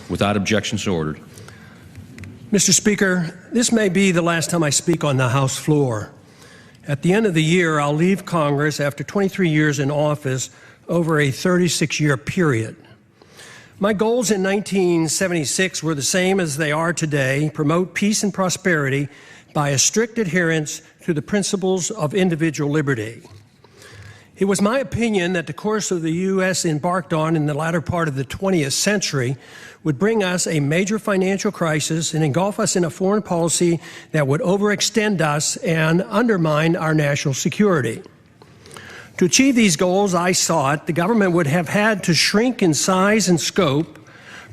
Without objection, so ordered. Mr. Speaker, this may be the last time I speak on the House floor. At the end of the year, I'll leave Congress after 23 years in office over a 36-year period. My goals in 1976 were the same as they are today: promote peace and prosperity by a strict adherence to the principles of individual liberty. It was my opinion that the course of the U.S. embarked on in the latter part of the 20th century would bring us a major financial crisis and engulf us in a foreign policy that would overextend us and undermine our national security. To achieve these goals, I sought the government would have had to shrink in size and scope,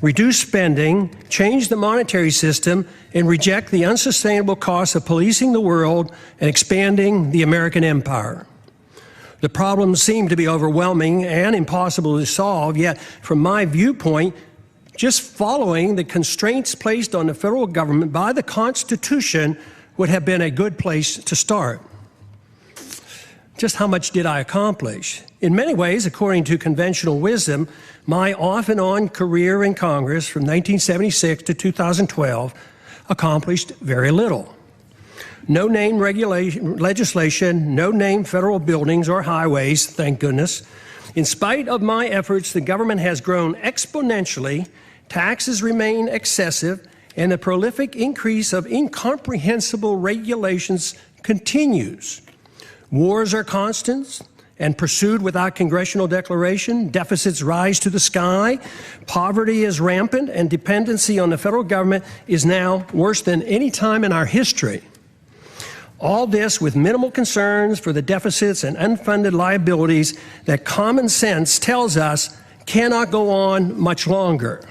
reduce spending, change the monetary system, and reject the unsustainable costs of policing the world and expanding the American empire. The problems seem to be overwhelming and impossible to solve, yet from my viewpoint, just following the constraints placed on the federal government by the Constitution would have been a good place to start. Just how much did I accomplish? In many ways, according to conventional wisdom, my off and on career in Congress from 1976 to 2012 accomplished very little. No name legislation, no name federal buildings or highways, thank goodness. In spite of my efforts, the government has grown exponentially, taxes remain excessive, and the prolific increase of incomprehensible regulations continues. Wars are constant and pursued without congressional declaration. Deficits rise to the sky. Poverty is rampant, and dependency on the federal government is now worse than any time in our history. All this with minimal concerns for the deficits and unfunded liabilities that common sense tells us cannot go on much longer.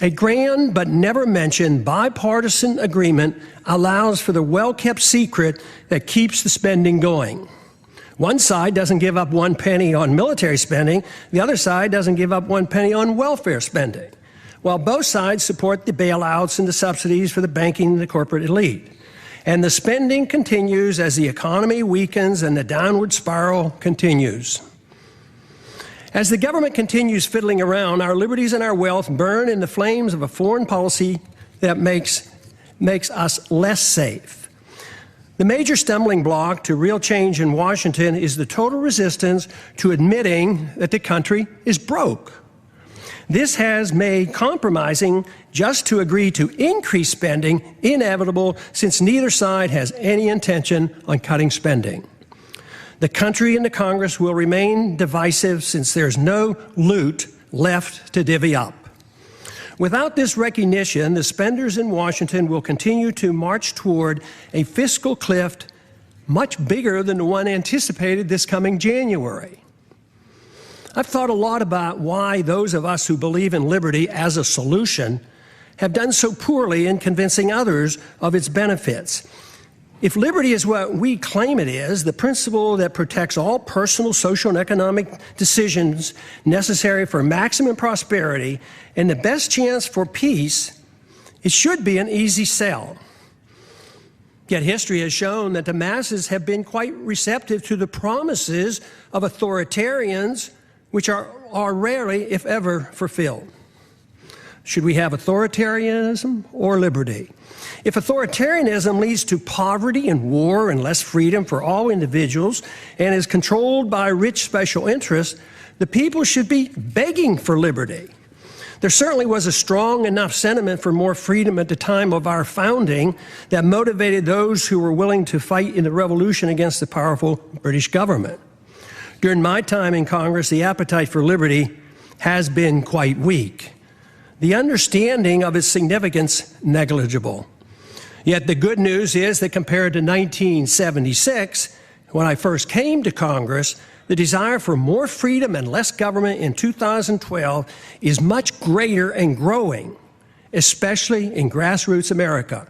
A grand but never mentioned bipartisan agreement allows for the well-kept secret that keeps the spending going. One side doesn't give up 1 penny on military spending, the other side doesn't give up 1 penny on welfare spending, while both sides support the bailouts and the subsidies for the banking and the corporate elite. And the spending continues as the economy weakens and the downward spiral continues. As the government continues fiddling around, our liberties and our wealth burn in the flames of a foreign policy that makes us less safe. The major stumbling block to real change in Washington is the total resistance to admitting that the country is broke. This has made compromising just to agree to increase spending inevitable, since neither side has any intention on cutting spending. The country and the Congress will remain divisive since there's no loot left to divvy up. Without this recognition, the spenders in Washington will continue to march toward a fiscal cliff much bigger than the one anticipated this coming January. I've thought a lot about why those of us who believe in liberty as a solution have done so poorly in convincing others of its benefits. If liberty is what we claim it is, the principle that protects all personal, social, and economic decisions necessary for maximum prosperity and the best chance for peace, it should be an easy sell. Yet history has shown that the masses have been quite receptive to the promises of authoritarians, which are rarely, if ever, fulfilled. Should we have authoritarianism or liberty? If authoritarianism leads to poverty and war and less freedom for all individuals and is controlled by rich special interests, the people should be begging for liberty. There certainly was a strong enough sentiment for more freedom at the time of our founding that motivated those who were willing to fight in the revolution against the powerful British government. During my time in Congress, the appetite for liberty has been quite weak. The understanding of its significance negligible. Yet the good news is that compared to 1976, when I first came to Congress, the desire for more freedom and less government in 2012 is much greater and growing, especially in grassroots America.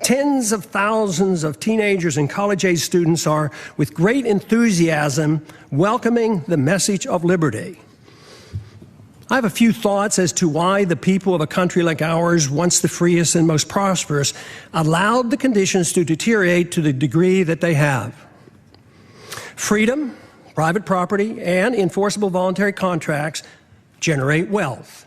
Tens of thousands of teenagers and college-age students are, with great enthusiasm, welcoming the message of liberty. I have a few thoughts as to why the people of a country like ours, once the freest and most prosperous, allowed the conditions to deteriorate to the degree that they have. Freedom, private property, and enforceable voluntary contracts generate wealth.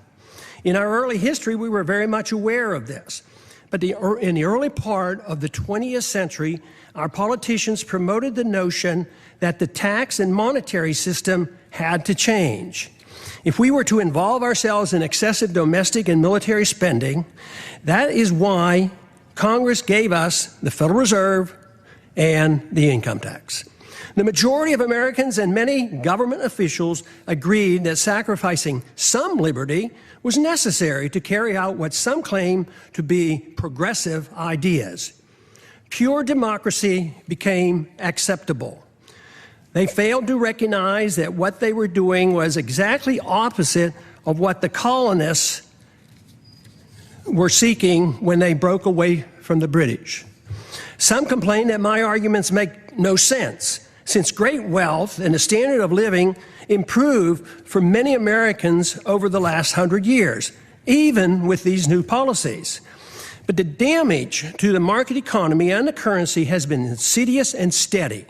In our early history, we were very much aware of this. But in the early part of the 20th century, our politicians promoted the notion that the tax and monetary system had to change. If we were to involve ourselves in excessive domestic and military spending, that is why Congress gave us the Federal Reserve and the income tax. The majority of Americans and many government officials agreed that sacrificing some liberty was necessary to carry out what some claim to be progressive ideas. Pure democracy became acceptable. They failed to recognize that what they were doing was exactly opposite of what the colonists were seeking when they broke away from the British. Some complain that my arguments make no sense, since great wealth and the standard of living improved for many Americans over the last 100 years, even with these new policies. But the damage to the market economy and the currency has been insidious and steady.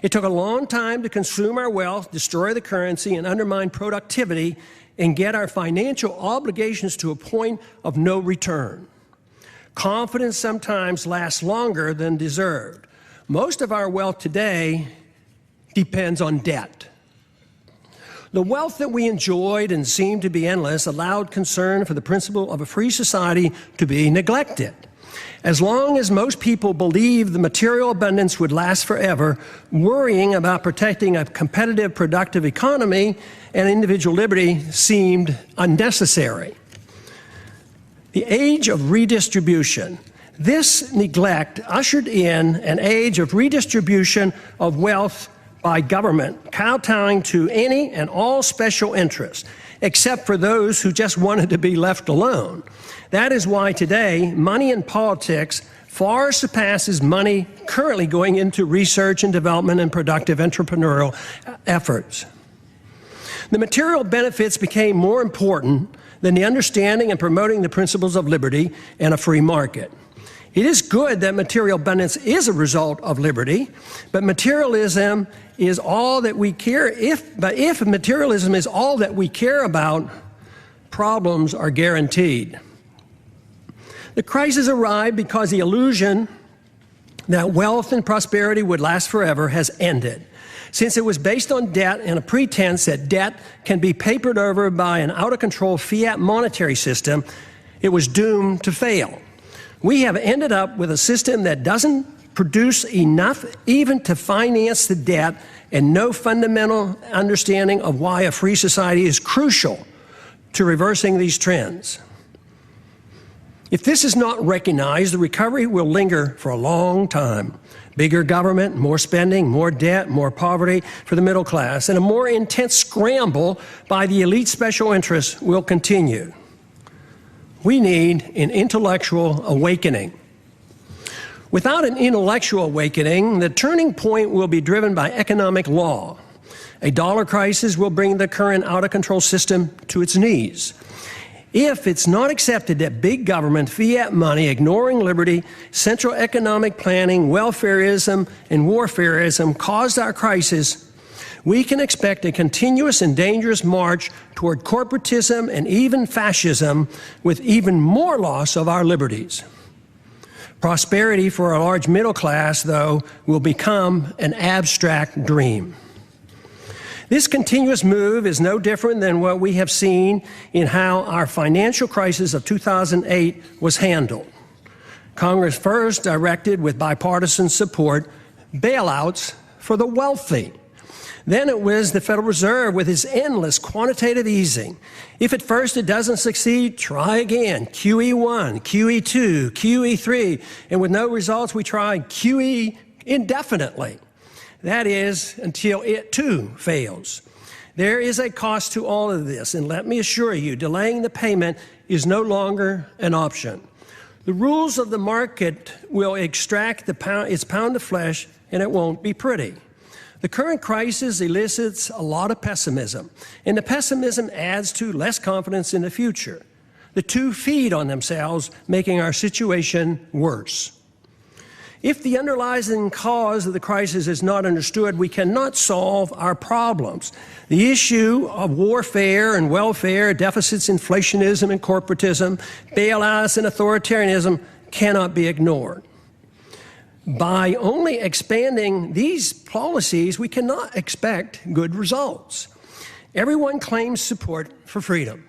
It took a long time to consume our wealth, destroy the currency, and undermine productivity, and get our financial obligations to a point of no return. Confidence sometimes lasts longer than deserved. Most of our wealth today depends on debt. The wealth that we enjoyed and seemed to be endless allowed concern for the principle of a free society to be neglected. As long as most people believed the material abundance would last forever, worrying about protecting a competitive, productive economy and individual liberty seemed unnecessary. The age of redistribution. This neglect ushered in an age of redistribution of wealth by government, kowtowing to any and all special interests, except for those who just wanted to be left alone. That is why today, money in politics far surpasses money currently going into research and development and productive entrepreneurial efforts. The material benefits became more important than the understanding and promoting the principles of liberty and a free market. It is good that material abundance is a result of liberty, but materialism is all that we care. If materialism is all that we care about, problems are guaranteed. The crisis arrived because the illusion that wealth and prosperity would last forever has ended. Since it was based on debt and a pretense that debt can be papered over by an out-of-control fiat monetary system, it was doomed to fail. We have ended up with a system that doesn't produce enough even to finance the debt, and no fundamental understanding of why a free society is crucial to reversing these trends. If this is not recognized, the recovery will linger for a long time. Bigger government, more spending, more debt, more poverty for the middle class, and a more intense scramble by the elite special interests will continue. We need an intellectual awakening. Without an intellectual awakening, the turning point will be driven by economic law. A dollar crisis will bring the current out-of-control system to its knees. If it's not accepted that big government, fiat money, ignoring liberty, central economic planning, welfareism, and warfareism caused our crisis, we can expect a continuous and dangerous march toward corporatism and even fascism, with even more loss of our liberties. Prosperity for a large middle class, though, will become an abstract dream. This continuous move is no different than what we have seen in how our financial crisis of 2008 was handled. Congress first directed, with bipartisan support, bailouts for the wealthy. Then it was the Federal Reserve with its endless quantitative easing. If at first it doesn't succeed, try again. QE1, QE2, QE3, and with no results, we try QE indefinitely. That is, until it too fails. There is a cost to all of this, and let me assure you, delaying the payment is no longer an option. The rules of the market will extract its pound of flesh, and it won't be pretty. The current crisis elicits a lot of pessimism, and the pessimism adds to less confidence in the future. The two feed on themselves, making our situation worse. If the underlying cause of the crisis is not understood, we cannot solve our problems. The issue of warfare and welfare, deficits, inflationism and corporatism, bailouts and authoritarianism cannot be ignored. By only expanding these policies, we cannot expect good results. Everyone claims support for freedom,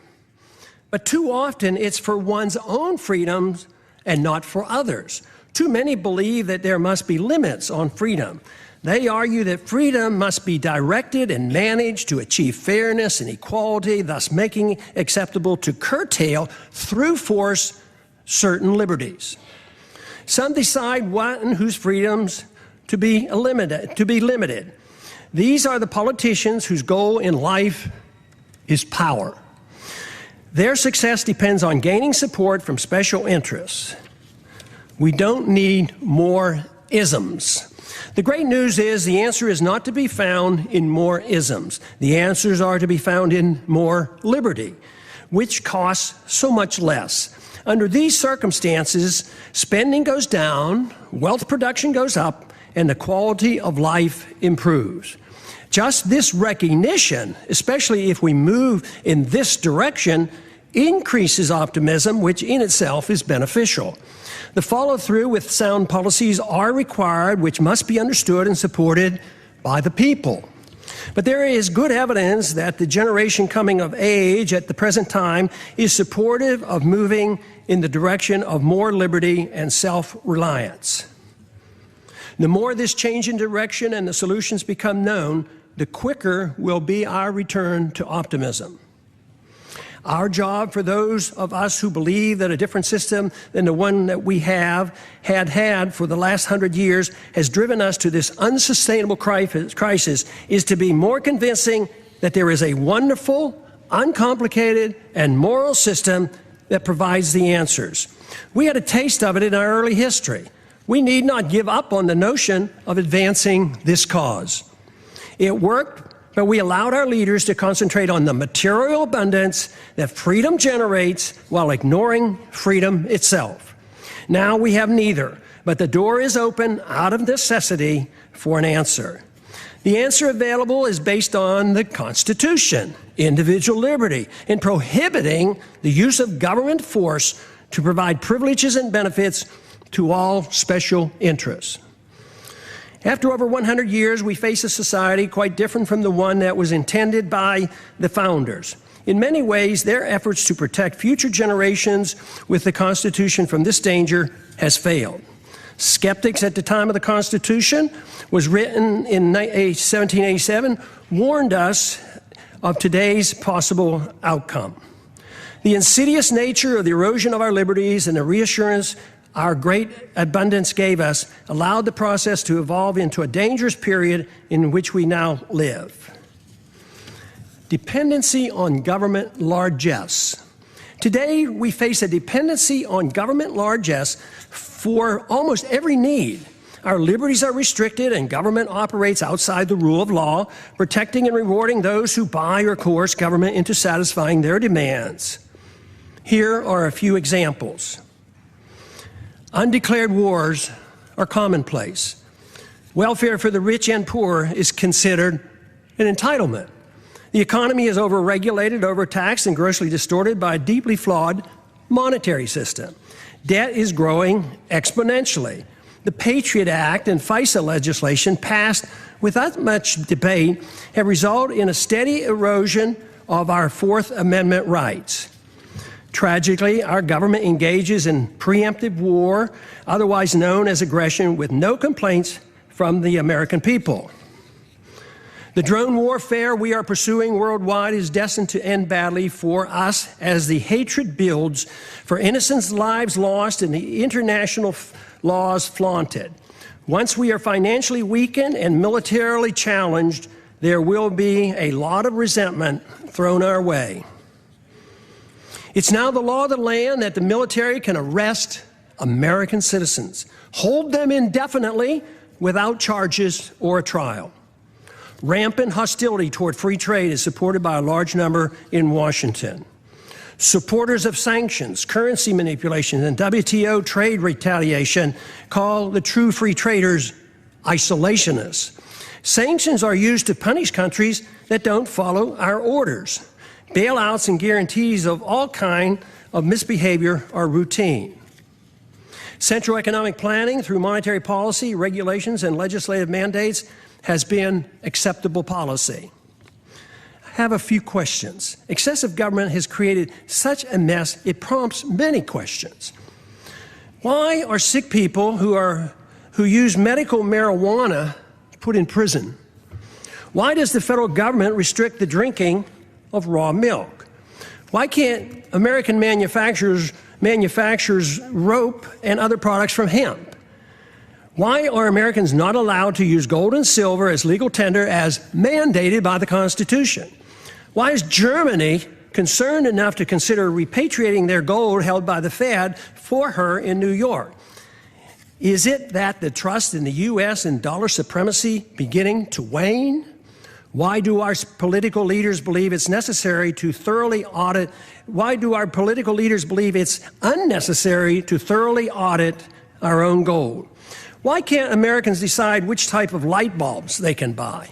but too often it's for one's own freedoms and not for others. Too many believe that there must be limits on freedom. They argue that freedom must be directed and managed to achieve fairness and equality, thus making it acceptable to curtail through force certain liberties. Some decide what and whose freedoms to be limited. These are the politicians whose goal in life is power. Their success depends on gaining support from special interests. We don't need more isms. The great news is the answer is not to be found in more isms. The answers are to be found in more liberty, which costs so much less. Under these circumstances, spending goes down, wealth production goes up, and the quality of life improves. Just this recognition, especially if we move in this direction, increases optimism, which in itself is beneficial. The follow-through with sound policies are required, which must be understood and supported by the people. But there is good evidence that the generation coming of age at the present time is supportive of moving in the direction of more liberty and self-reliance. The more this change in direction and the solutions become known, the quicker will be our return to optimism. Our job for those of us who believe that a different system than the one that we had for the last 100 years has driven us to this unsustainable crisis is to be more convincing that there is a wonderful, uncomplicated, and moral system that provides the answers. We had a taste of it in our early history. We need not give up on the notion of advancing this cause. It worked, but we allowed our leaders to concentrate on the material abundance that freedom generates while ignoring freedom itself. Now we have neither, but the door is open out of necessity for an answer. The answer available is based on the Constitution, individual liberty, and prohibiting the use of government force to provide privileges and benefits to all special interests. After over 100 years, we face a society quite different from the one that was intended by the founders. In many ways, their efforts to protect future generations with the Constitution from this danger has failed. Skeptics at the time of the Constitution, was written in 1787, warned us of today's possible outcome. The insidious nature of the erosion of our liberties and the reassurance our great abundance gave us allowed the process to evolve into a dangerous period in which we now live. Dependency on government largesse. Today, we face a dependency on government largesse for almost every need. Our liberties are restricted and government operates outside the rule of law, protecting and rewarding those who buy or coerce government into satisfying their demands. Here are a few examples. Undeclared wars are commonplace. Welfare for the rich and poor is considered an entitlement. The economy is overregulated, overtaxed, and grossly distorted by a deeply flawed monetary system. Debt is growing exponentially. The Patriot Act and FISA legislation passed without much debate have resulted in a steady erosion of our Fourth Amendment rights. Tragically, our government engages in preemptive war, otherwise known as aggression, with no complaints from the American people. The drone warfare we are pursuing worldwide is destined to end badly for us as the hatred builds for innocent lives lost and the international laws flaunted. Once we are financially weakened and militarily challenged, there will be a lot of resentment thrown our way. It's now the law of the land that the military can arrest American citizens, hold them indefinitely without charges or a trial. Rampant hostility toward free trade is supported by a large number in Washington. Supporters of sanctions, currency manipulation, and WTO trade retaliation call the true free traders isolationists. Sanctions are used to punish countries that don't follow our orders. Bailouts and guarantees of all kinds of misbehavior are routine. Central economic planning through monetary policy, regulations, and legislative mandates has been acceptable policy. I have a few questions. Excessive government has created such a mess, it prompts many questions. Why are sick people who use medical marijuana put in prison? Why does the federal government restrict the drinking of raw milk? Why can't American manufacturers rope and other products from hemp? Why are Americans not allowed to use gold and silver as legal tender as mandated by the Constitution? Why is Germany concerned enough to consider repatriating their gold held by the Fed for her in New York? Is it that the trust in the U.S. and dollar supremacy beginning to wane? Why do our political leaders believe it's necessary to thoroughly audit? Why do our political leaders believe it's unnecessary to thoroughly audit our own gold? Why can't Americans decide which type of light bulbs they can buy?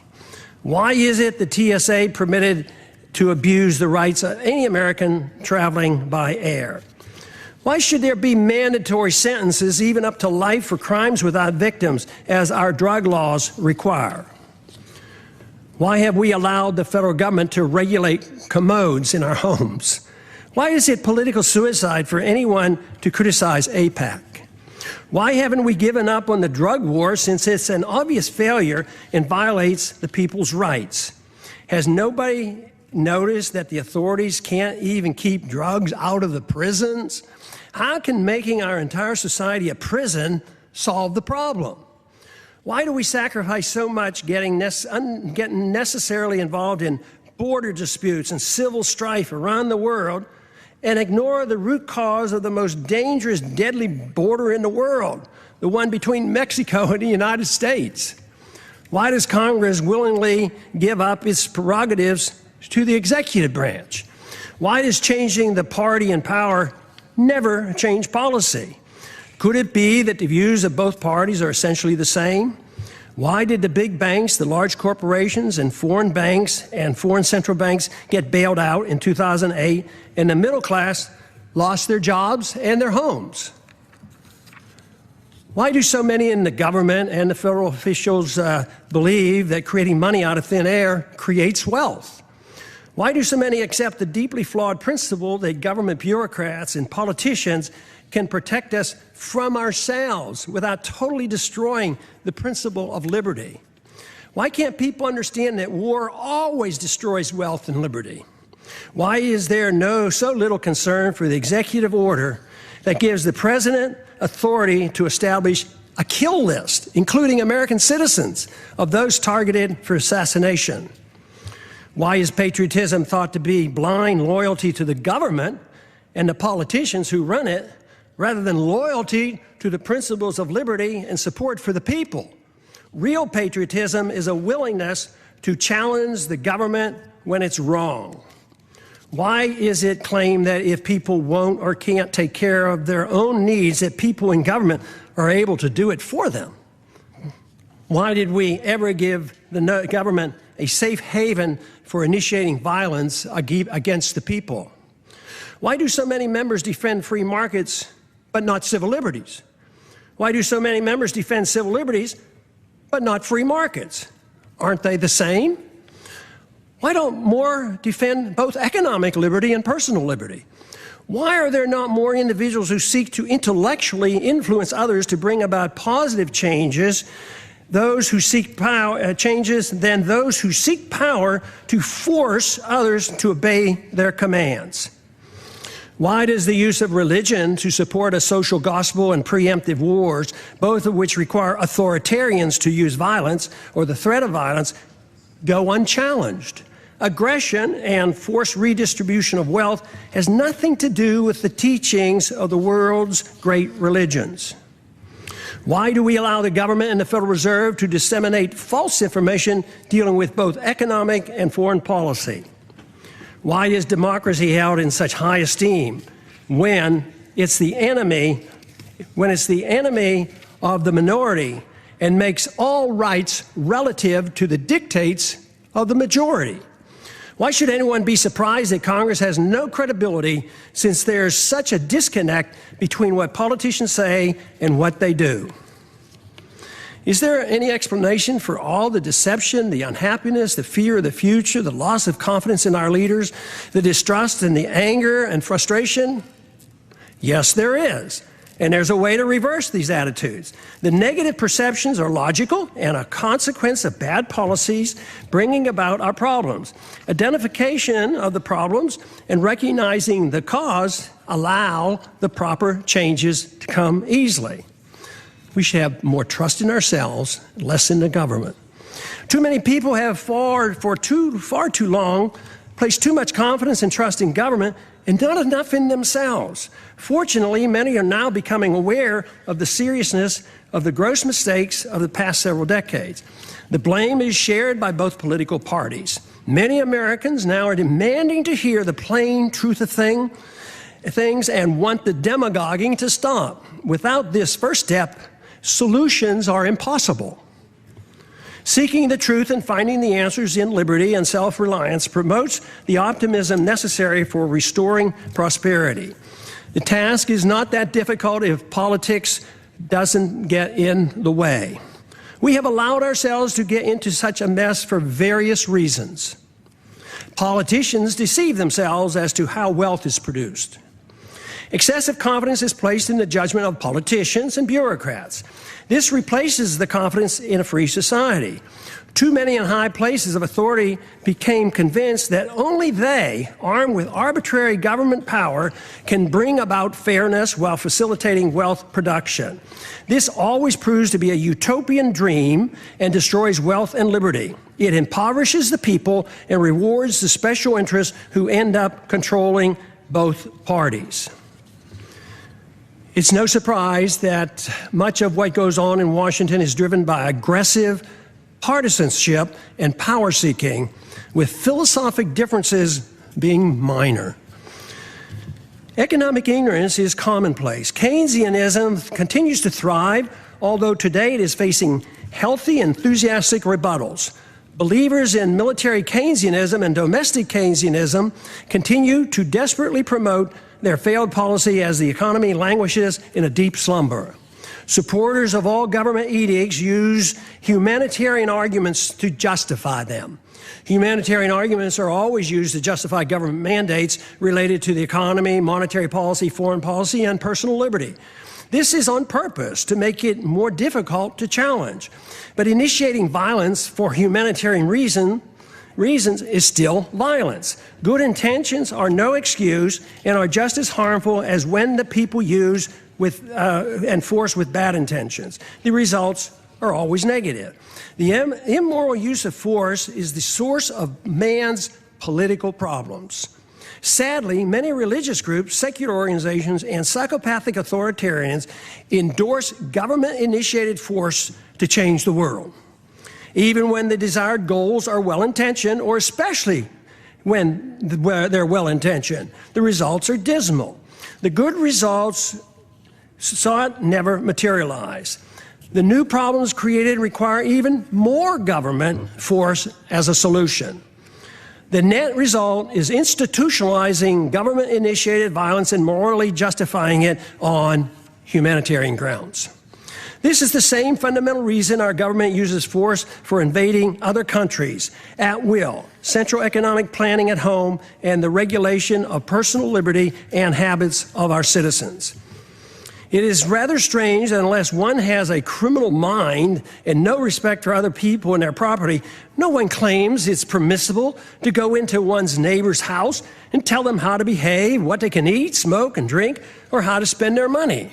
Why is it the TSA permitted to abuse the rights of any American traveling by air? Why should there be mandatory sentences, even up to life, for crimes without victims, as our drug laws require? Why have we allowed the federal government to regulate commodes in our homes? Why is it political suicide for anyone to criticize AIPAC? Why haven't we given up on the drug war, since it's an obvious failure and violates the people's rights? Has nobody noticed that the authorities can't even keep drugs out of the prisons? How can making our entire society a prison solve the problem? Why do we sacrifice so much getting necessarily involved in border disputes and civil strife around the world and ignore the root cause of the most dangerous, deadly border in the world, the one between Mexico and the United States? Why does Congress willingly give up its prerogatives to the executive branch? Why does changing the party in power never change policy? Could it be that the views of both parties are essentially the same? Why did the big banks, the large corporations, and foreign banks and foreign central banks get bailed out in 2008, and the middle class lost their jobs and their homes? Why do so many in the government and the federal officials believe that creating money out of thin air creates wealth? Why do so many accept the deeply flawed principle that government bureaucrats and politicians can protect us from ourselves without totally destroying the principle of liberty? Why can't people understand that war always destroys wealth and liberty? Why is there so little concern for the executive order that gives the president authority to establish a kill list, including American citizens, of those targeted for assassination? Why is patriotism thought to be blind loyalty to the government and the politicians who run it, rather than loyalty to the principles of liberty and support for the people? Real patriotism is a willingness to challenge the government when it's wrong. Why is it claimed that if people won't or can't take care of their own needs, that people in government are able to do it for them? Why did we ever give the government a safe haven for initiating violence against the people? Why do so many members defend free markets but not civil liberties? Why do so many members defend civil liberties but not free markets? Aren't they the same? Why don't more defend both economic liberty and personal liberty? Why are there not more individuals who seek to intellectually influence others to bring about positive changes, those who seek changes, than those who seek power to force others to obey their commands? Why does the use of religion to support a social gospel and preemptive wars, both of which require authoritarians to use violence or the threat of violence, go unchallenged? Aggression and forced redistribution of wealth has nothing to do with the teachings of the world's great religions. Why do we allow the government and the Federal Reserve to disseminate false information dealing with both economic and foreign policy? Why is democracy held in such high esteem when it's the enemy of the minority and makes all rights relative to the dictates of the majority? Why should anyone be surprised that Congress has no credibility since there's such a disconnect between what politicians say and what they do? Is there any explanation for all the deception, the unhappiness, the fear of the future, the loss of confidence in our leaders, the distrust and the anger and frustration? Yes, there is. And there's a way to reverse these attitudes. The negative perceptions are logical and a consequence of bad policies bringing about our problems. Identification of the problems and recognizing the cause allow the proper changes to come easily. We should have more trust in ourselves, less in the government. Too many people have far too long placed too much confidence and trust in government and not enough in themselves. Fortunately, many are now becoming aware of the seriousness of the gross mistakes of the past several decades. The blame is shared by both political parties. Many Americans now are demanding to hear the plain truth of things and want the demagoguing to stop. Without this first step, solutions are impossible. Seeking the truth and finding the answers in liberty and self-reliance promotes the optimism necessary for restoring prosperity. The task is not that difficult if politics doesn't get in the way. We have allowed ourselves to get into such a mess for various reasons. Politicians deceive themselves as to how wealth is produced. Excessive confidence is placed in the judgment of politicians and bureaucrats. This replaces the confidence in a free society. Too many in high places of authority became convinced that only they, armed with arbitrary government power, can bring about fairness while facilitating wealth production. This always proves to be a utopian dream and destroys wealth and liberty. It impoverishes the people and rewards the special interests who end up controlling both parties. It's no surprise that much of what goes on in Washington is driven by aggressive partisanship and power seeking, with philosophic differences being minor. Economic ignorance is commonplace. Keynesianism continues to thrive, although today it is facing healthy, enthusiastic rebuttals. Believers in military Keynesianism and domestic Keynesianism continue to desperately promote their failed policy as the economy languishes in a deep slumber. Supporters of all government edicts use humanitarian arguments to justify them. Humanitarian arguments are always used to justify government mandates related to the economy, monetary policy, foreign policy, and personal liberty. This is on purpose to make it more difficult to challenge. But initiating violence for humanitarian reasons is still violence. Good intentions are no excuse and are just as harmful as when the people use and force with bad intentions. The results are always negative. The immoral use of force is the source of man's political problems. Sadly, many religious groups, secular organizations, and psychopathic authoritarians endorse government-initiated force to change the world. Even when the desired goals are well-intentioned, or especially when they're well-intentioned, the results are dismal. The good results sought never materialize. The new problems created require even more government force as a solution. The net result is institutionalizing government-initiated violence and morally justifying it on humanitarian grounds. This is the same fundamental reason our government uses force for invading other countries at will, central economic planning at home, and the regulation of personal liberty and habits of our citizens. It is rather strange that unless one has a criminal mind and no respect for other people and their property, no one claims it's permissible to go into one's neighbor's house and tell them how to behave, what they can eat, smoke, and drink, or how to spend their money.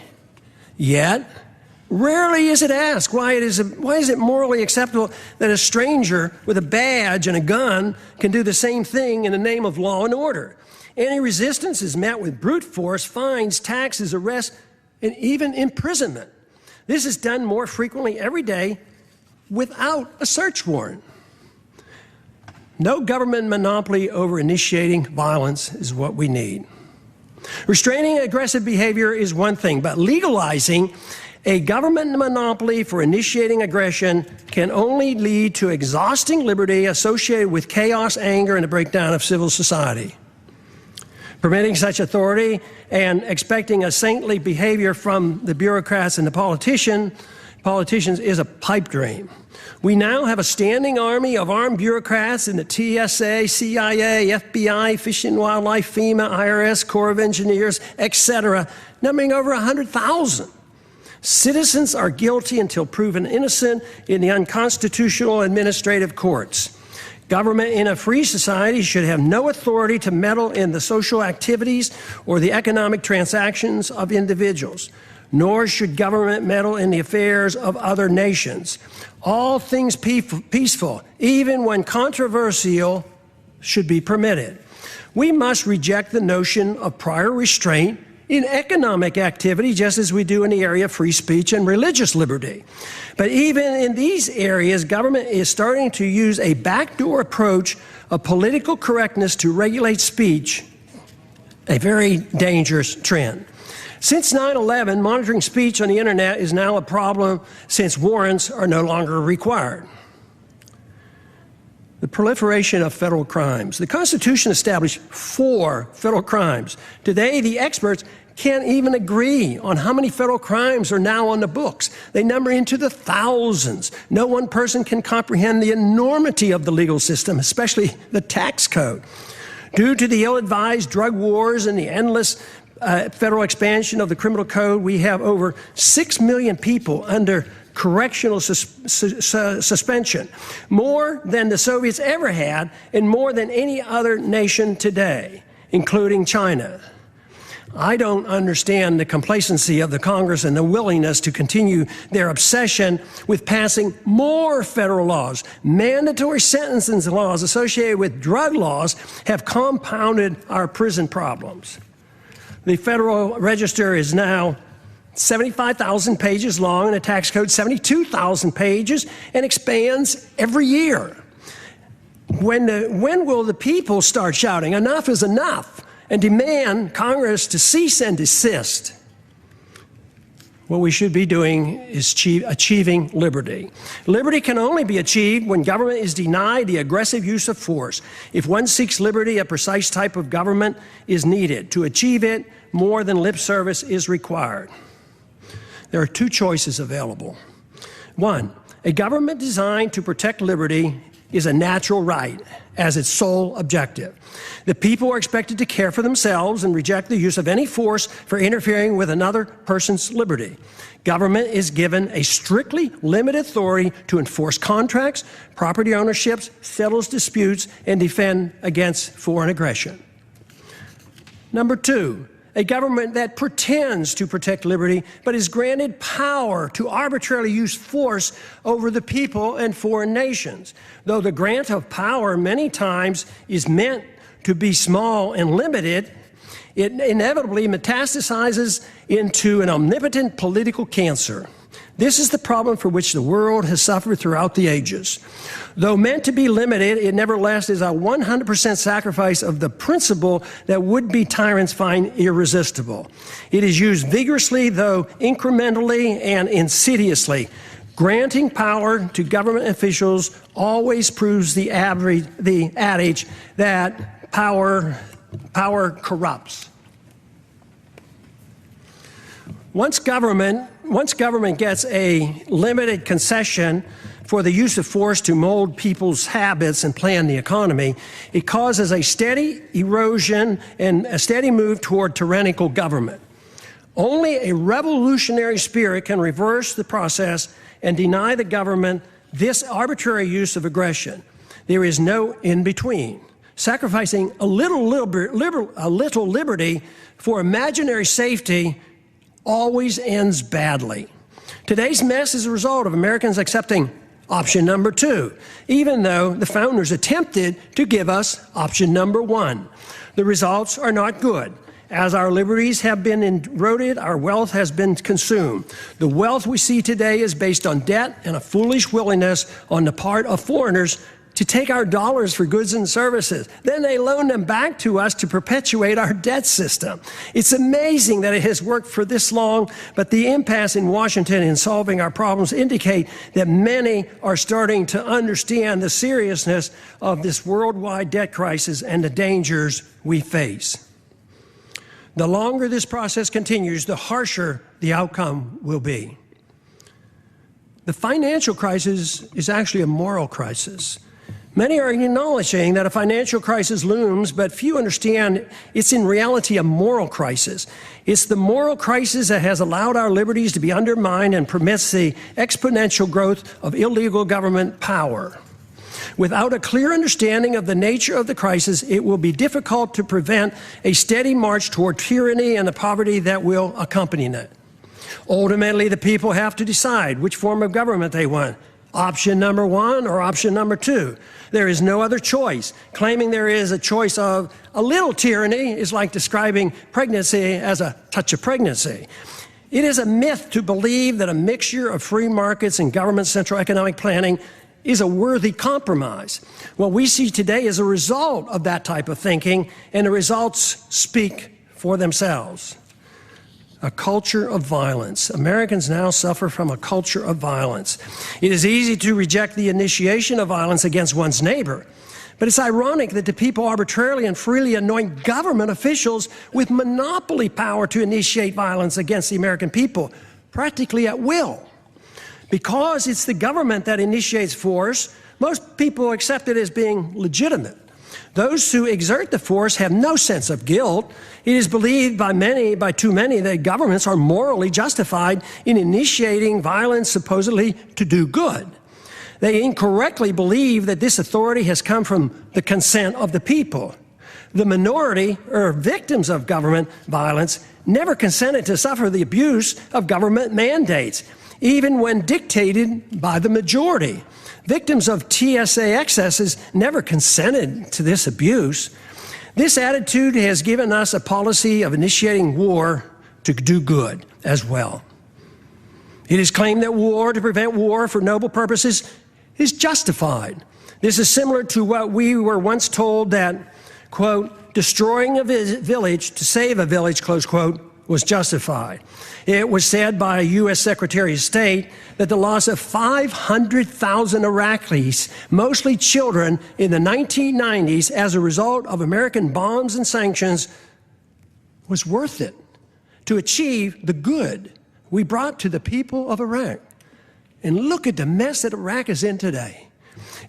Yet, rarely is it asked why is it morally acceptable that a stranger with a badge and a gun can do the same thing in the name of law and order. Any resistance is met with brute force, fines, taxes, arrests, and even imprisonment. This is done more frequently every day without a search warrant. No government monopoly over initiating violence is what we need. Restraining aggressive behavior is one thing, but legalizing a government monopoly for initiating aggression can only lead to exhausting liberty associated with chaos, anger, and a breakdown of civil society. Permitting such authority and expecting a saintly behavior from the bureaucrats and the politicians is a pipe dream. We now have a standing army of armed bureaucrats in the TSA, CIA, FBI, Fish and Wildlife, FEMA, IRS, Corps of Engineers, etc., numbering over 100,000. Citizens are guilty until proven innocent in the unconstitutional administrative courts. Government in a free society should have no authority to meddle in the social activities or the economic transactions of individuals, nor should government meddle in the affairs of other nations. All things peaceful, even when controversial, should be permitted. We must reject the notion of prior restraint in economic activity, just as we do in the area of free speech and religious liberty. But even in these areas, government is starting to use a backdoor approach of political correctness to regulate speech, a very dangerous trend. Since 9/11, monitoring speech on the internet is now a problem since warrants are no longer required. The proliferation of federal crimes. The Constitution established 4 federal crimes. Today, the experts can't even agree on how many federal crimes are now on the books. They number into the thousands. No one person can comprehend the enormity of the legal system, especially the tax code. Due to the ill-advised drug wars and the endless federal expansion of the criminal code, we have over 6 million people under correctional suspension, more than the Soviets ever had and more than any other nation today, including China. I don't understand the complacency of the Congress and the willingness to continue their obsession with passing more federal laws. Mandatory sentencing laws associated with drug laws have compounded our prison problems. The Federal Register is now 75,000 pages long, and the tax code 72,000 pages, and expands every year. When will the people start shouting, enough is enough, and demand Congress to cease and desist? What we should be doing is achieving liberty. Liberty can only be achieved when government is denied the aggressive use of force. If one seeks liberty, a precise type of government is needed. To achieve it, more than lip service is required. There are 2 choices available. 1, a government designed to protect liberty is a natural right as its sole objective. The people are expected to care for themselves and reject the use of any force for interfering with another person's liberty. Government is given a strictly limited authority to enforce contracts, property ownerships, settles disputes, and defend against foreign aggression. Number 2, a government that pretends to protect liberty but is granted power to arbitrarily use force over the people and foreign nations. Though the grant of power many times is meant to be small and limited, it inevitably metastasizes into an omnipotent political cancer. This is the problem for which the world has suffered throughout the ages. Though meant to be limited, it nevertheless is a 100% sacrifice of the principle that would-be tyrants find irresistible. It is used vigorously, though incrementally and insidiously. Granting power to government officials always proves the adage that power corrupts. Once government gets a limited concession for the use of force to mold people's habits and plan the economy, it causes a steady erosion and a steady move toward tyrannical government. Only a revolutionary spirit can reverse the process and deny the government this arbitrary use of aggression. There is no in-between. Sacrificing a little liberty for imaginary safety always ends badly. Today's mess is a result of Americans accepting option number 2, even though the founders attempted to give us option number 1. The results are not good. As our liberties have been eroded, our wealth has been consumed. The wealth we see today is based on debt and a foolish willingness on the part of foreigners to take our dollars for goods and services. Then they loan them back to us to perpetuate our debt system. It's amazing that it has worked for this long, but the impasse in Washington in solving our problems indicate that many are starting to understand the seriousness of this worldwide debt crisis and the dangers we face. The longer this process continues, the harsher the outcome will be. The financial crisis is actually a moral crisis. Many are acknowledging that a financial crisis looms, but few understand it's in reality a moral crisis. It's the moral crisis that has allowed our liberties to be undermined and permits the exponential growth of illegal government power. Without a clear understanding of the nature of the crisis, it will be difficult to prevent a steady march toward tyranny and the poverty that will accompany it. Ultimately, the people have to decide which form of government they want. Option number one or option number two. There is no other choice. Claiming there is a choice of a little tyranny is like describing pregnancy as a touch of pregnancy. It is a myth to believe that a mixture of free markets and government central economic planning is a worthy compromise. What we see today is a result of that type of thinking, and the results speak for themselves. A culture of violence. Americans now suffer from a culture of violence. It is easy to reject the initiation of violence against one's neighbor, but it's ironic that the people arbitrarily and freely anoint government officials with monopoly power to initiate violence against the American people, practically at will. Because it's the government that initiates force, most people accept it as being legitimate. Those who exert the force have no sense of guilt. It is believed by too many, that governments are morally justified in initiating violence supposedly to do good. They incorrectly believe that this authority has come from the consent of the people. The minority, or victims of government violence, never consented to suffer the abuse of government mandates, even when dictated by the majority. Victims of TSA excesses never consented to this abuse. This attitude has given us a policy of initiating war to do good as well. It is claimed that war to prevent war for noble purposes is justified. This is similar to what we were once told that, quote, destroying a village to save a village, close quote, was justified. It was said by a U.S. Secretary of State that the loss of 500,000 Iraqis, mostly children, in the 1990s as a result of American bombs and sanctions was worth it to achieve the good we brought to the people of Iraq. And look at the mess that Iraq is in today.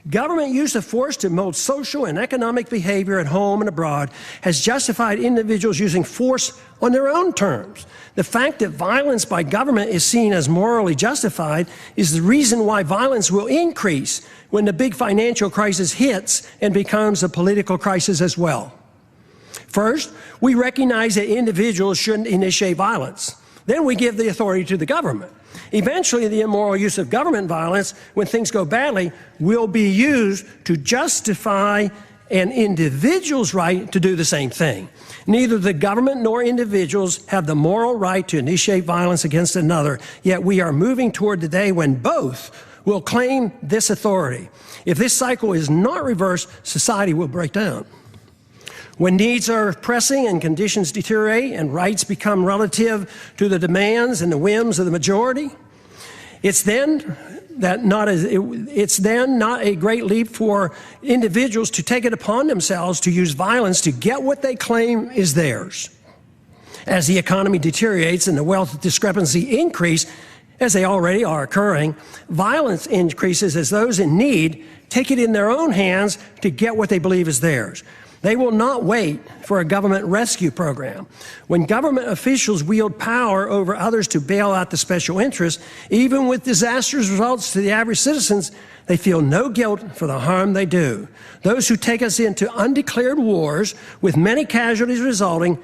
Government use of force to mold social and economic behavior at home and abroad has justified individuals using force on their own terms. The fact that violence by government is seen as morally justified is the reason why violence will increase when the big financial crisis hits and becomes a political crisis as well. First, we recognize that individuals shouldn't initiate violence. Then we give the authority to the government. Eventually, the immoral use of government violence, when things go badly, will be used to justify an individual's right to do the same thing. Neither the government nor individuals have the moral right to initiate violence against another, yet we are moving toward the day when both will claim this authority. If this cycle is not reversed, society will break down. When needs are pressing and conditions deteriorate and rights become relative to the demands and the whims of the majority, it's then not a great leap for individuals to take it upon themselves to use violence to get what they claim is theirs. As the economy deteriorates and the wealth discrepancy increase, as they already are occurring, violence increases as those in need take it in their own hands to get what they believe is theirs. They will not wait for a government rescue program. When government officials wield power over others to bail out the special interests, even with disastrous results to the average citizens, they feel no guilt for the harm they do. Those who take us into undeclared wars, with many casualties resulting,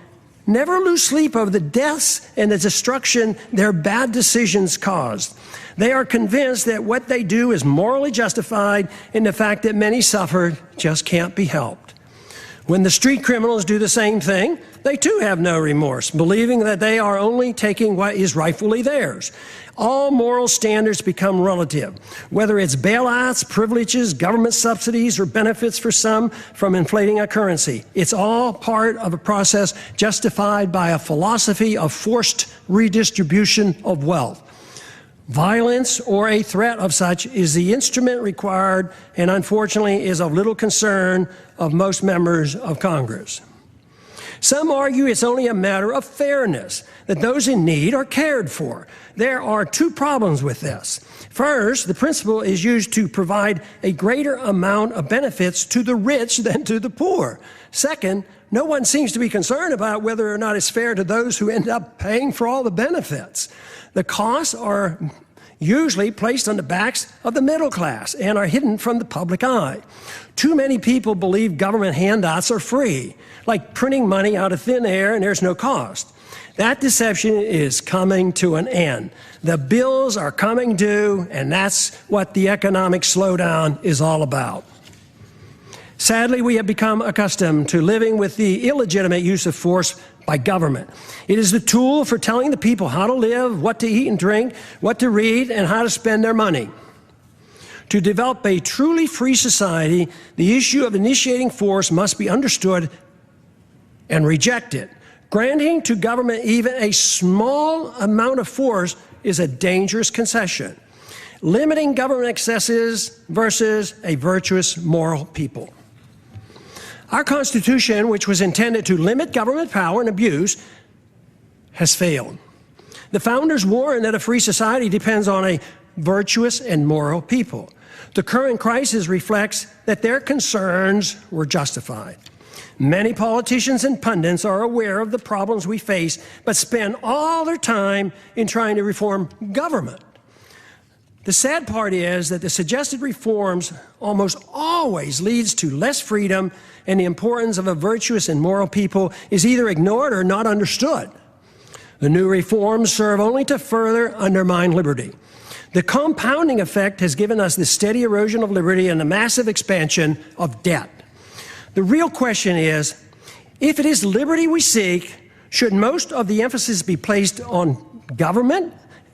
never lose sleep over the deaths and the destruction their bad decisions caused. They are convinced that what they do is morally justified, and the fact that many suffered just can't be helped. When the street criminals do the same thing, they too have no remorse, believing that they are only taking what is rightfully theirs. All moral standards become relative, whether it's bailouts, privileges, government subsidies, or benefits for some from inflating a currency. It's all part of a process justified by a philosophy of forced redistribution of wealth. Violence or a threat of such is the instrument required and unfortunately is of little concern of most members of Congress. Some argue it's only a matter of fairness, that those in need are cared for. There are two problems with this. First, the principle is used to provide a greater amount of benefits to the rich than to the poor. Second, no one seems to be concerned about whether or not it's fair to those who end up paying for all the benefits. The costs are usually placed on the backs of the middle class and are hidden from the public eye. Too many people believe government handouts are free, like printing money out of thin air and there's no cost. That deception is coming to an end. The bills are coming due, and that's what the economic slowdown is all about. Sadly, we have become accustomed to living with the illegitimate use of force by government. It is the tool for telling the people how to live, what to eat and drink, what to read, and how to spend their money. To develop a truly free society, the issue of initiating force must be understood and rejected. Granting to government even a small amount of force is a dangerous concession. Limiting government excesses versus a virtuous moral people. Our Constitution, which was intended to limit government power and abuse, has failed. The founders warned that a free society depends on a virtuous and moral people. The current crisis reflects that their concerns were justified. Many politicians and pundits are aware of the problems we face, but spend all their time in trying to reform government. The sad part is that the suggested reforms almost always leads to less freedom, and the importance of a virtuous and moral people is either ignored or not understood. The new reforms serve only to further undermine liberty. The compounding effect has given us the steady erosion of liberty and the massive expansion of debt. The real question is, if it is liberty we seek, should most of the emphasis be placed on government,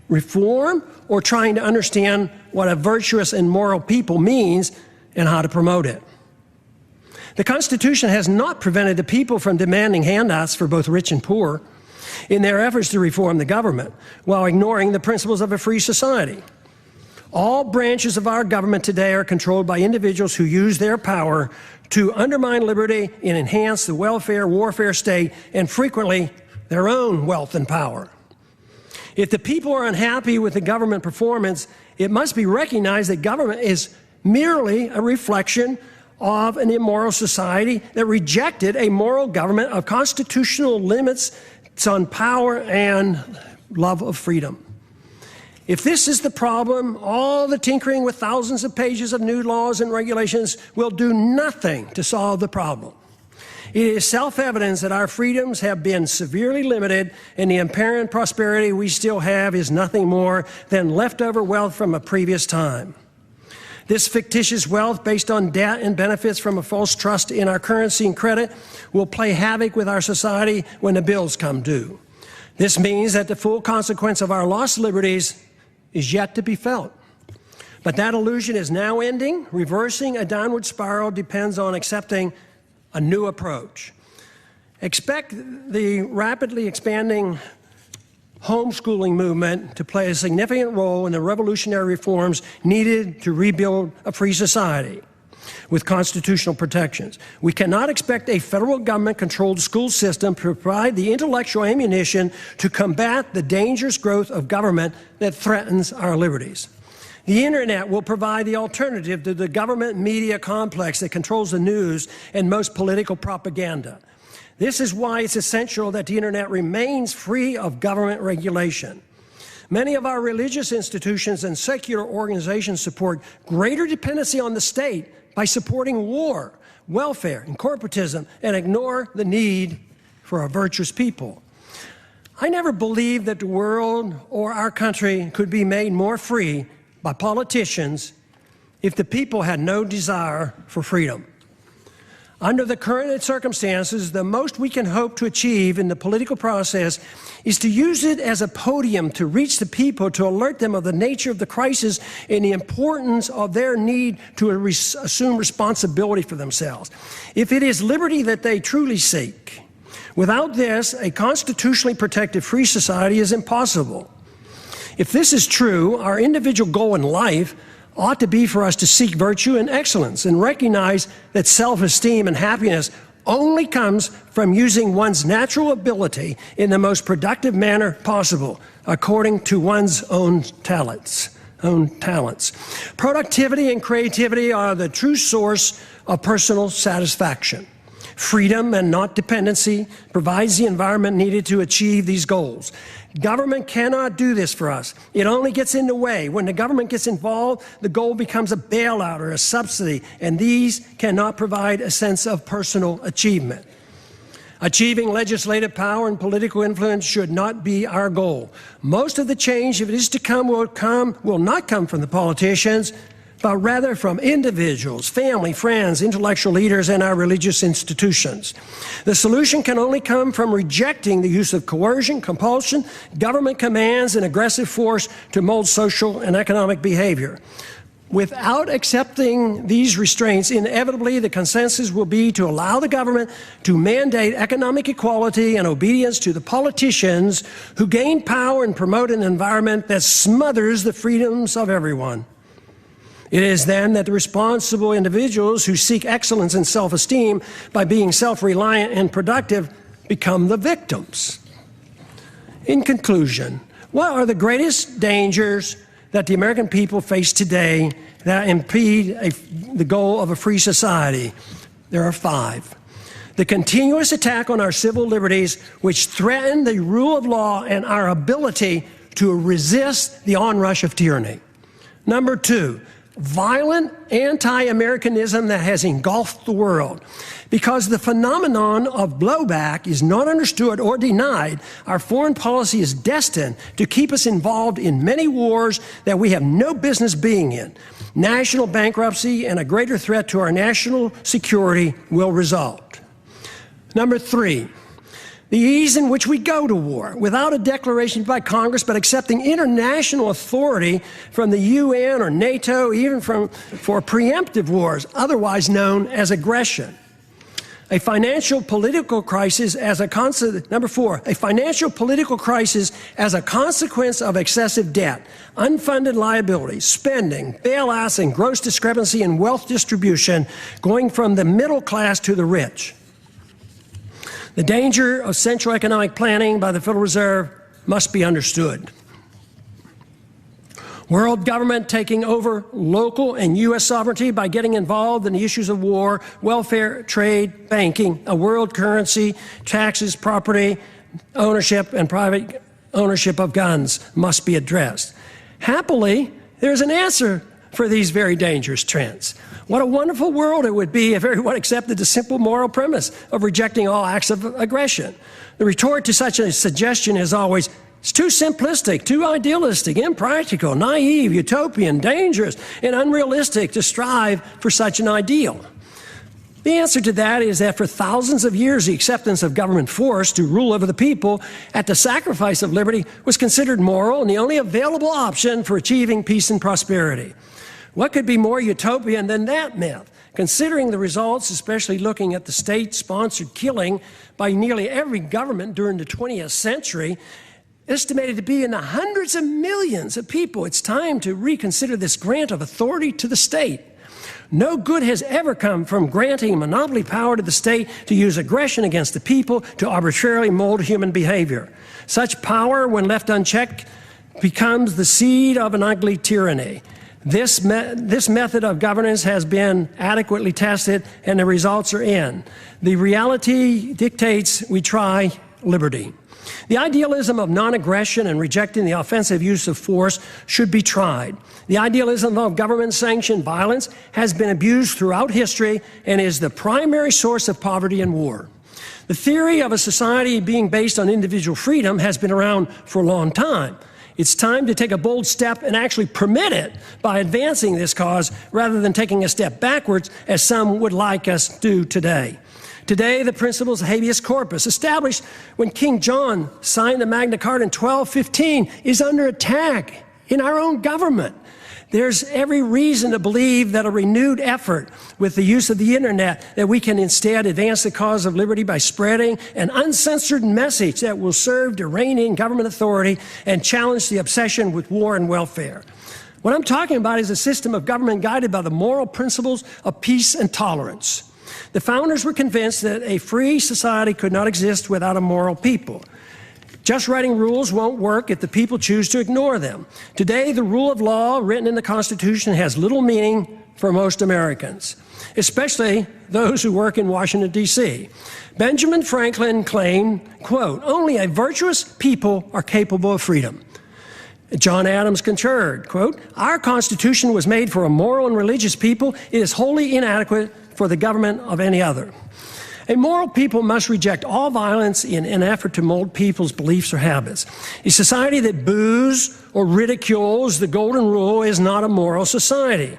reform, or trying to understand what a virtuous and moral people means and how to promote it? The Constitution has not prevented the people from demanding handouts for both rich and poor in their efforts to reform the government, while ignoring the principles of a free society. All branches of our government today are controlled by individuals who use their power to undermine liberty and enhance the welfare warfare state, and frequently their own wealth and power. If the people are unhappy with the government performance, it must be recognized that government is merely a reflection of an immoral society that rejected a moral government of constitutional limits on power and love of freedom. If this is the problem, all the tinkering with thousands of pages of new laws and regulations will do nothing to solve the problem. It is self-evident that our freedoms have been severely limited, and the apparent prosperity we still have is nothing more than leftover wealth from a previous time. This fictitious wealth based on debt and benefits from a false trust in our currency and credit will play havoc with our society when the bills come due. This means that the full consequence of our lost liberties is yet to be felt. But that illusion is now ending. Reversing a downward spiral depends on accepting a new approach. Expect the rapidly expanding homeschooling movement to play a significant role in the revolutionary reforms needed to rebuild a free society with constitutional protections. We cannot expect a federal government-controlled school system to provide the intellectual ammunition to combat the dangerous growth of government that threatens our liberties. The internet will provide the alternative to the government media complex that controls the news and most political propaganda. This is why it's essential that the internet remains free of government regulation. Many of our religious institutions and secular organizations support greater dependency on the state by supporting war, welfare, and corporatism, and ignore the need for a virtuous people. I never believed that the world or our country could be made more free by politicians if the people had no desire for freedom. Under the current circumstances, the most we can hope to achieve in the political process is to use it as a podium to reach the people, to alert them of the nature of the crisis and the importance of their need to assume responsibility for themselves. If it is liberty that they truly seek, without this, a constitutionally protected free society is impossible. If this is true, our individual goal in life ought to be for us to seek virtue and excellence and recognize that self-esteem and happiness only comes from using one's natural ability in the most productive manner possible, according to one's own talents. Productivity and creativity are the true source of personal satisfaction. Freedom and not dependency provides the environment needed to achieve these goals. Government cannot do this for us. It only gets in the way. When the government gets involved, the goal becomes a bailout or a subsidy, and these cannot provide a sense of personal achievement. Achieving legislative power and political influence should not be our goal. Most of the change, if it is to come, will not come from the politicians, but rather from individuals, family, friends, intellectual leaders, and our religious institutions. The solution can only come from rejecting the use of coercion, compulsion, government commands, and aggressive force to mold social and economic behavior. Without accepting these restraints, inevitably the consensus will be to allow the government to mandate economic equality and obedience to the politicians who gain power and promote an environment that smothers the freedoms of everyone. It is then that the responsible individuals who seek excellence and self-esteem by being self-reliant and productive become the victims. In conclusion, what are the greatest dangers that the American people face today that impede the goal of a free society? There are 5. The continuous attack on our civil liberties, which threaten the rule of law and our ability to resist the onrush of tyranny. Number 2, violent anti-Americanism that has engulfed the world. Because the phenomenon of blowback is not understood or denied, our foreign policy is destined to keep us involved in many wars that we have no business being in. National bankruptcy and a greater threat to our national security will result. Number 3, the ease in which we go to war, without a declaration by Congress, but accepting international authority from the UN or NATO, even for preemptive wars, otherwise known as aggression. A financial political crisis as a Number 4, a financial political crisis as a consequence of excessive debt, unfunded liabilities, spending, bailouts, and gross discrepancy in wealth distribution, going from the middle class to the rich. The danger of central economic planning by the Federal Reserve must be understood. World government taking over local and U.S. sovereignty by getting involved in the issues of war, welfare, trade, banking, a world currency, taxes, property, ownership, and private ownership of guns must be addressed. Happily, there's an answer for these very dangerous trends. What a wonderful world it would be if everyone accepted the simple moral premise of rejecting all acts of aggression. The retort to such a suggestion is always, it's too simplistic, too idealistic, impractical, naive, utopian, dangerous, and unrealistic to strive for such an ideal. The answer to that is that for thousands of years, the acceptance of government force to rule over the people at the sacrifice of liberty was considered moral and the only available option for achieving peace and prosperity. What could be more utopian than that myth? Considering the results, especially looking at the state-sponsored killing by nearly every government during the 20th century, estimated to be in the hundreds of millions of people, it's time to reconsider this grant of authority to the state. No good has ever come from granting monopoly power to the state to use aggression against the people to arbitrarily mold human behavior. Such power, when left unchecked, becomes the seed of an ugly tyranny. This method of governance has been adequately tested, and the results are in. The reality dictates we try liberty. The idealism of non-aggression and rejecting the offensive use of force should be tried. The idealism of government-sanctioned violence has been abused throughout history and is the primary source of poverty and war. The theory of a society being based on individual freedom has been around for a long time. It's time to take a bold step and actually permit it by advancing this cause rather than taking a step backwards, as some would like us to do today. Today, the principles of habeas corpus, established when King John signed the Magna Carta in 1215, is under attack in our own government. There's every reason to believe that a renewed effort with the use of the internet, that we can instead advance the cause of liberty by spreading an uncensored message that will serve to rein in government authority and challenge the obsession with war and welfare. What I'm talking about is a system of government guided by the moral principles of peace and tolerance. The founders were convinced that a free society could not exist without a moral people. Just writing rules won't work if the people choose to ignore them. Today, the rule of law written in the Constitution has little meaning for most Americans, especially those who work in Washington, D.C. Benjamin Franklin claimed, quote, "Only a virtuous people are capable of freedom." John Adams concurred, quote, "Our Constitution was made for a moral and religious people. It is wholly inadequate for the government of any other." A moral people must reject all violence in an effort to mold people's beliefs or habits. A society that boos or ridicules the golden rule is not a moral society.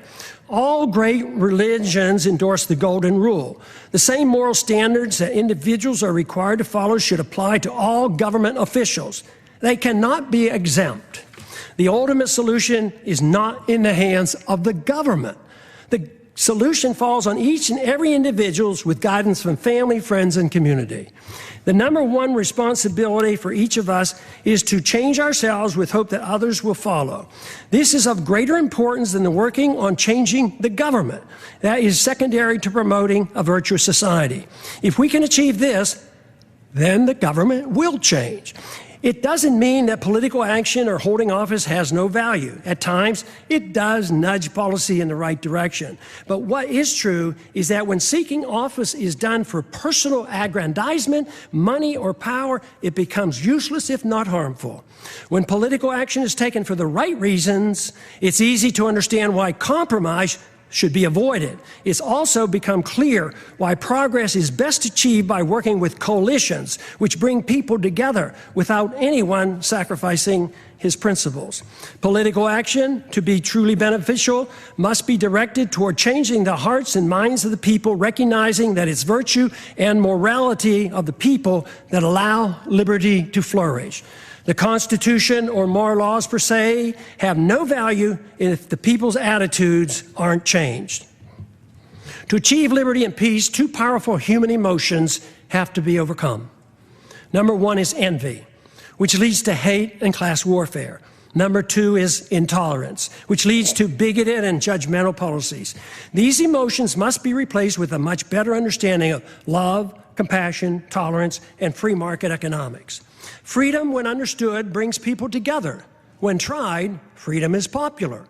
All great religions endorse the golden rule. The same moral standards that individuals are required to follow should apply to all government officials. They cannot be exempt. The ultimate solution is not in the hands of the government. The solution falls on each and every individual with guidance from family, friends, and community. The number one responsibility for each of us is to change ourselves with hope that others will follow. This is of greater importance than the working on changing the government. That is secondary to promoting a virtuous society. If we can achieve this, then the government will change. It doesn't mean that political action or holding office has no value. At times, it does nudge policy in the right direction. But what is true is that when seeking office is done for personal aggrandizement, money, or power, it becomes useless if not harmful. When political action is taken for the right reasons, it's easy to understand why compromise should be avoided. It's also become clear why progress is best achieved by working with coalitions, which bring people together without anyone sacrificing his principles. Political action, to be truly beneficial, must be directed toward changing the hearts and minds of the people, recognizing that it's virtue and morality of the people that allow liberty to flourish. The Constitution or moral laws per se have no value if the people's attitudes aren't changed. To achieve liberty and peace, two powerful human emotions have to be overcome. Number one is envy, which leads to hate and class warfare. Number two is intolerance, which leads to bigoted and judgmental policies. These emotions must be replaced with a much better understanding of love, compassion, tolerance, and free market economics. Freedom, when understood, brings people together. When tried, freedom is popular.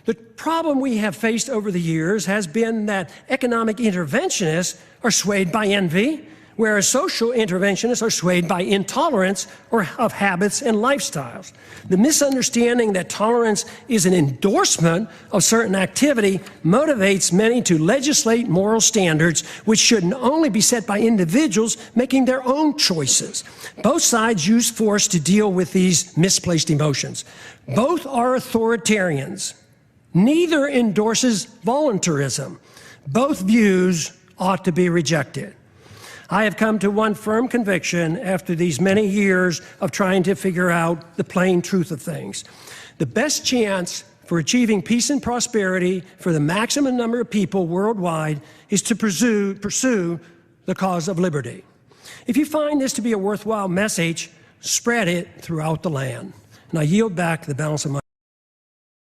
The problem we have faced over the years has been that economic interventionists are swayed by envy, whereas social interventionists are swayed by intolerance or of habits and lifestyles. The misunderstanding that tolerance is an endorsement of certain activity motivates many to legislate moral standards which should only be set by individuals making their own choices. Both sides use force to deal with these misplaced emotions. Both are authoritarians. Neither endorses voluntarism. Both views ought to be rejected. I have come to one firm conviction after these many years of trying to figure out the plain truth of things. The best chance for achieving peace and prosperity for the maximum number of people worldwide is to pursue the cause of liberty. If you find this to be a worthwhile message, spread it throughout the land. And I yield back the balance of my